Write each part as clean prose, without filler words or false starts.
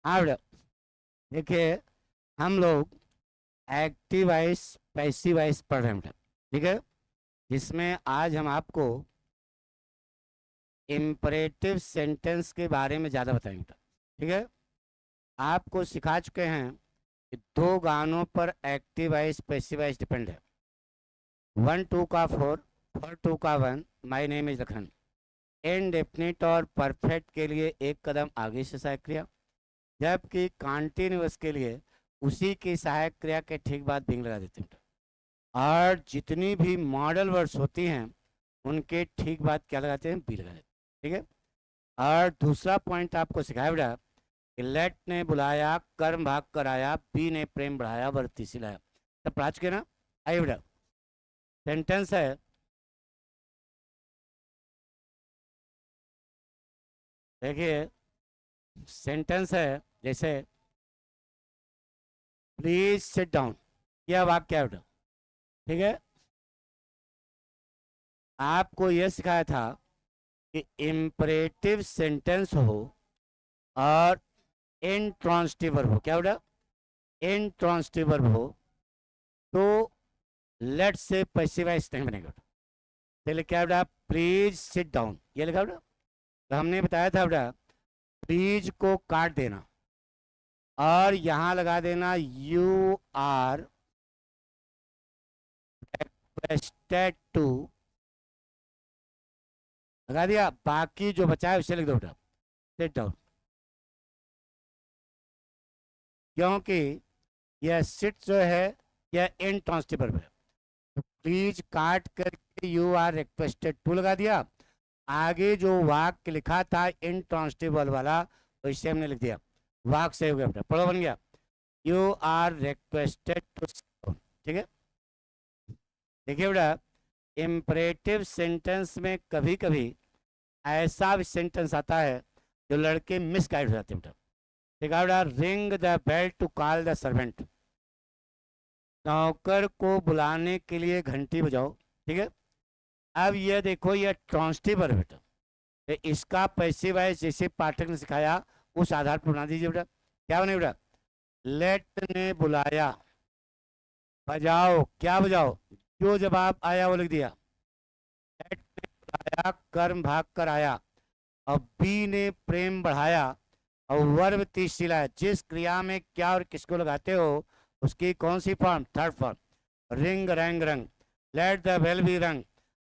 हाँ बेटा, देखिए हम लोग एक्टिव वॉइस पैसिव वॉइस पढ़ रहे हैं बेटा। ठीक है, जिसमें आज हम आपको इम्परेटिव सेंटेंस के बारे में ज़्यादा बताएंगे बेटा। ठीक है, आपको सिखा चुके हैं कि दो गानों पर active voice passive voice depend है। 1 2 का 4, 4 2 का 1, my name is Lakhan. Indefinite और परफेक्ट के लिए एक कदम आगे से सहायक क्रिया, जबकि कॉन्टिन्यूअस के लिए उसी की सहायक क्रिया के ठीक बाद बिंग लगा देते हैं। और जितनी भी मॉडल वर्ड्स होती हैं उनके ठीक बाद क्या लगाते हैं, बी लगा देते हैं। ठीक है, और दूसरा पॉइंट आपको सिखाया बेटा कि लेट ने बुलाया, कर्म भाग कराया, बी ने प्रेम बढ़ाया, वर्ती सिलाया। तब पढ़ा चुके ना। आइए बेटा, सेंटेंस है, देखिए सेंटेंस है जैसे प्लीज सिट डाउन, यह वाक्य है बेटा। ठीक है, आपको यह सिखाया था कि इम्परेटिव सेंटेंस हो और इंट्रांसिटिव वर्ब हो। क्या बेटा, इंट्रांसिटिव वर्ब हो तो लेट से पैसिव वॉइस नहीं बनेगा बेटा। चलिए क्या बेटा, प्लीज सिट डाउन ये लिखा बेटा। तो हमने बताया था बेटा, प्लीज को काट देना और यहां लगा देना यू आर रिक्वेस्टेड टू, लगा दिया। बाकी जो बचा है उसे लिख दो बेटा, सिट डाउन। क्योंकि यह सिट जो है यह इंट्रांसिटिव है। तो प्लीज काट करके यू आर रिक्वेस्टेड टू लगा दिया। आगे जो वाक्य लिखा था इंट्रांसिटिव वाला तो इसे हमने लिख दिया, वाक्य से हो गया बेटा, पढ़ो बन गया, यू आर रिक्वेस्टेड टू। ठीक है, देखिए बेटा, इम्परेटिव सेंटेंस में कभी कभी ऐसा भी सेंटेंस आता है जो लड़के मिसगाइड हो जाते हैं बेटा। ठीक है बेटा, ring the bell to call the servant, नौकर को बुलाने के लिए घंटी बजाओ। ठीक है, अब ये देखो ये ट्रांसिटिव है बेटा, तो इसका पैसिव वॉइस जैसे पाठक ने सिखाया उस आधार पर बना दीजिए बेटा। क्या बने बेटा, लेट ने बुलाया, बजाओ, क्या बजाओ, जो जवाब आया वो लिख दिया। लेट ने बुलाया, कर्म भाग कर आया, और बी ने प्रेम बढ़ाया, और वर्ब तीसरी लाया। जिस क्रिया में क्या और किसको लगाते हो उसकी कौन सी फॉर्म, थर्ड फॉर्म। रिंग रंग रंग, लेट द बेल बी रंग,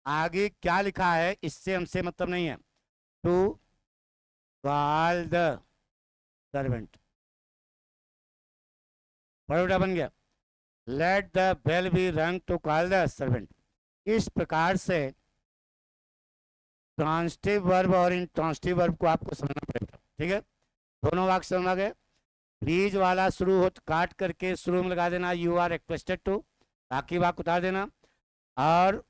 आगे क्या लिखा है इससे हमसे मतलब नहीं है। टू कॉल द सर्वेंट, बड़ा बन गया, लेट द बेल बी रंग टू कॉल द सर्वेंट। इस प्रकार से ट्रांसिटिव वर्ब और इंट्रांसिटिव वर्ब को आपको समझना पड़ेगा। ठीक है, दोनों वाक्य समझ आ गए। प्लीज वाला शुरू हो तो काट करके शुरू में लगा देना यू आर रिक्वेस्टेड टू, बाकी वाक्य उतार देना। और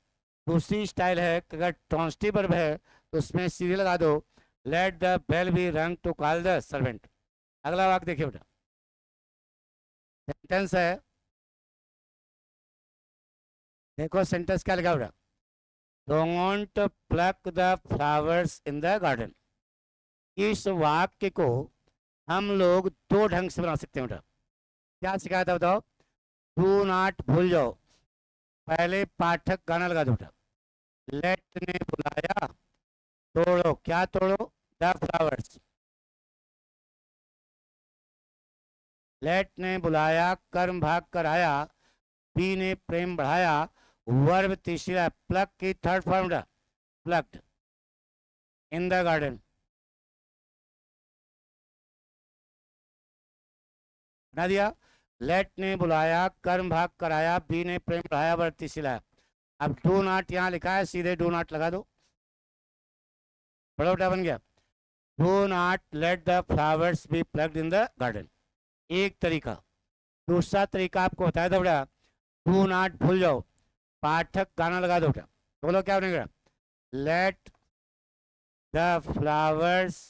दूसरी स्टाइल है कि अगर ट्रांसिटिव वर्ब है तो उसमें सीधे लगा दो, लेट द बेल बी रंग टू कॉल द सर्वेंट। अगला वाक्य देखिए बेटा, सेंटेंस है, देखो सेंटेंस क्या लिखा बेटा, don't plug the flowers in the garden. इस वाक्य को हम लोग दो ढंग से बना सकते हैं बेटा। क्या सिखाया था बताओ, डू नॉट भूल जाओ, पहले पाठक गाना लगा दो बेटा। लेट ने बुलाया, तोड़ो, क्या तोड़ो, द फ्लावर्स। लेट ने बुलाया, कर्म भाग कर आया, बी ने प्रेम बढ़ाया, वर्ब तीसरा, प्लक की third form, plucked in the garden, बना दिया। लेट ने बुलाया, कर्म भाग कराया, बी ने प्रेम बढ़ाया, वर्ब तीसरा। अब डू नॉट यहाँ लिखा है, सीधे डू नॉट लगा दो, बड़ा बेटा बन गया। Do not let the flowers be plugged in the garden, एक तरीका। दूसरा तरीका आपको बताया था बेटा, डू नॉट भूल जाओ, पाठक गाना लगा दो बेटा। बोलो क्या बनेगा, let the flowers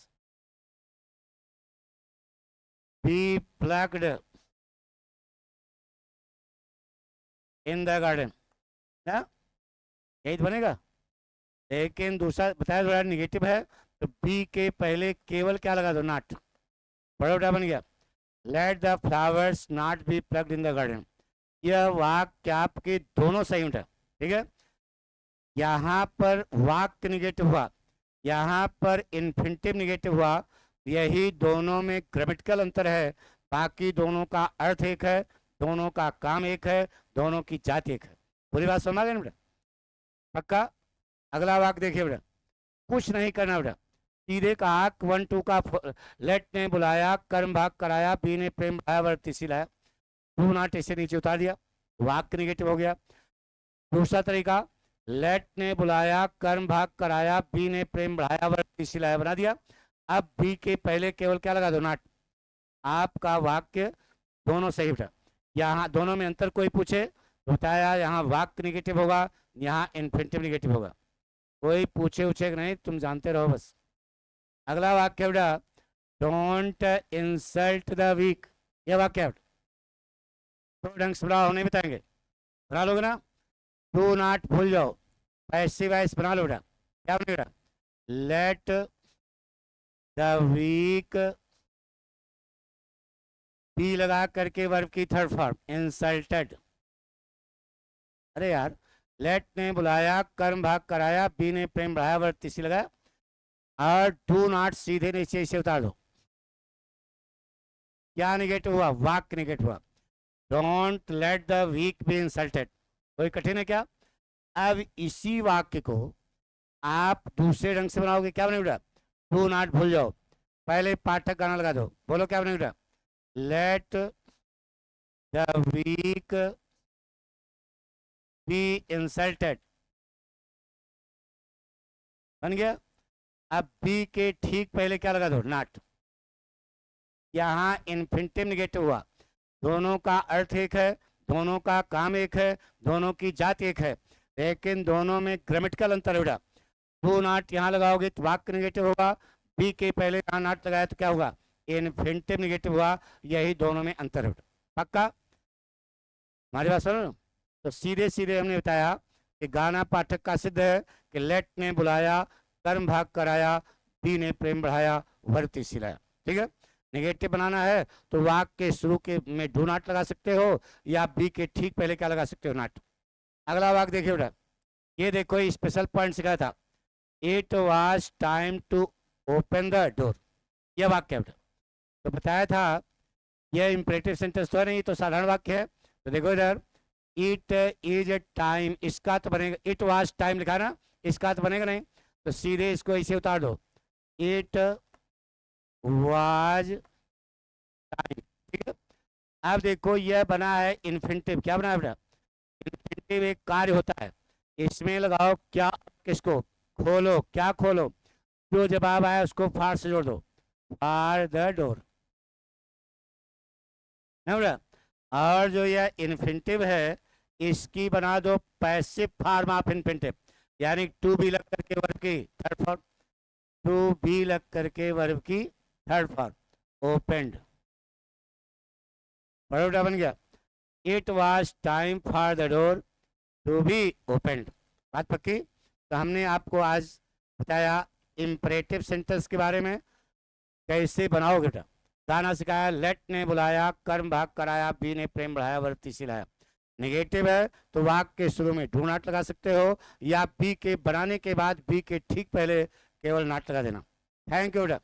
be plugged in the garden, ना यही तो बनेगा। लेकिन दूसरा बताया थोड़ा निगेटिव है, तो बी के पहले केवल क्या लगा दो, नॉट। बड़ा बेटा बन गया। Let the flowers not be plugged in the garden. यह वाक्य आपके दोनों सही है, ठीक है। यहाँ पर वाक्य निगेटिव हुआ, यहाँ पर इन्फिनिटिव निगेटिव हुआ, यही दोनों में ग्रामेटिकल अंतर है, बाकी दोनों का अर्थ एक है, दोनों का काम एक है, दोनों की जाति एक है। पूरी बात समझ गए ना बेटा? पक्का? अगला वाक्य देखिए बेटा, कुछ नहीं करना बेटा, सीधे कहा 1 2 का लेट ने बुलाया, कर्म भाग कराया, बी ने प्रेम बढ़ाया, वर्ग तीसरी लाया, डू नॉट ऐसे नीचे उतार दिया, वाक्य निगेटिव हो गया। दूसरा तरीका, लेट ने बुलाया, कर्म भाग कराया, बी ने प्रेम बढ़ाया, वर्ग तीसरी लाया, बना दिया। अब बी के पहले केवल क्या लगा दो, नॉट। आपका वाक्य दोनों सही बेटा। यहाँ दोनों में अंतर कोई पूछे तो बताया, यहाँ वाक्य निगेटिव होगा, यहाँ इन्फिनिटिव निगेटिव होगा। कोई पूछे उछे नहीं, तुम जानते रहो बस। अगला वाक्य बेटा, डोंट इंसल्ट द वीक। यह वाक्य है तो ढंग से बना नहीं बताएंगे, बना लोगे ना? डू नॉट भूल जाओ, पैसिव वॉइस बना लो बेटा। क्या बनेगा? लेट द वीक बी लगा करके वर्ब की थर्ड फॉर्म इंसल्टेड। अरे यार, लेट ने बुलाया, कर्म भाग कराया, बी ने प्रेम बढ़ाया, वर्ब तीसरी लगाया, और डू नॉट सीधे नीचे इसे उतार दो। क्या निगेटिव हुआ? वाक्य निगेटिव हुआ। Don't let the weak be insulted. कोई कठिन है क्या? अब इसी वाक्य को आप दूसरे ढंग से बनाओगे, क्या बने बेटा? डू नॉट भूल जाओ, पहले पाठक गाना लगा दो, बोलो क्या बने बेटा? Let the weak be insulted, बन गया। अब बी के ठीक पहले क्या लगा दो? नॉट। यहाँ इन्फिनिटिव निगेटिव हुआ, दोनों का अर्थ एक है, दोनों का काम एक है, दोनों की जाति एक है, लेकिन दोनों में ग्रामेटिकल अंतर होगा। डू नॉट यहाँ लगाओगे तो वाक्य निगेटिव होगा, बी के पहले यहाँ नॉट लगाया तो क्या होगा? इन्फिनिटिव निगेटिव हुआ। यही दोनों में अंतर होगा। पक्का? हमारी बात सुनो। तो सीधे सीधे हमने बताया कि गाना पाठक का सिद्ध है कि लेट ने बुलाया, कर्म भाग कराया, बी ने प्रेम बढ़ाया, वर्ग तीसरी लाया। ठीक है। नेगेटिव बनाना है तो वाक्य के शुरू के में डू नॉट लगा सकते हो, या बी के ठीक पहले क्या लगा सकते हो? नॉट। अगला वाक्य देखिए बेटा, ये देखो स्पेशल पॉइंट सिखाया था, it was time to open the door. यह वाक्य है बेटा। तो बताया था यह इंपरेटिव सेंटेंस तो है नहीं, तो साधारण वाक्य है। तो देखो इधर, इट इज ए टाइम, इसका तो बनेगा, इट वॉज टाइम लिखा ना, इसका तो बनेगा नहीं, तो सीधे इसको इसे उतार दो, इट वाज टाइम। ठीक है। अब देखो यह बना है इन्फिनिटिव। क्या बना है बेटा? इन्फिनिटिव एक कार्य होता है, इसमें लगाओ क्या, किसको? खोलो। क्या खोलो? जो जवाब आया उसको फार से जोड़ दो, फार द डोर, है बेटा। और जो यह इन्फिनिटिव है इसकी बना दो पैसिव फॉर्म ऑफ इन्फिनिटिव, यानी टू बी लग करके वर्ब की थर्ड फॉर्म, टू बी लग करके वर्ब की थर्ड फॉर्म ओपेंड। बड़ा बन गया। It was time for the door to be opened. बात पक्की? तो हमने आपको आज बताया इंपरेटिव सेंटेंस के बारे में, कैसे बनाओगे बेटा। गाना सिखाया, लेट ने बुलाया, कर्म भाग कराया, बी ने प्रेम बढ़ाया, वर्ब तीसरी लाया। नेगेटिव है तो वाक्य के शुरू में डू नॉट लगा सकते हो, या बी के बनाने के बाद बी के ठीक पहले केवल नॉट लगा देना। थैंक यू बेटा।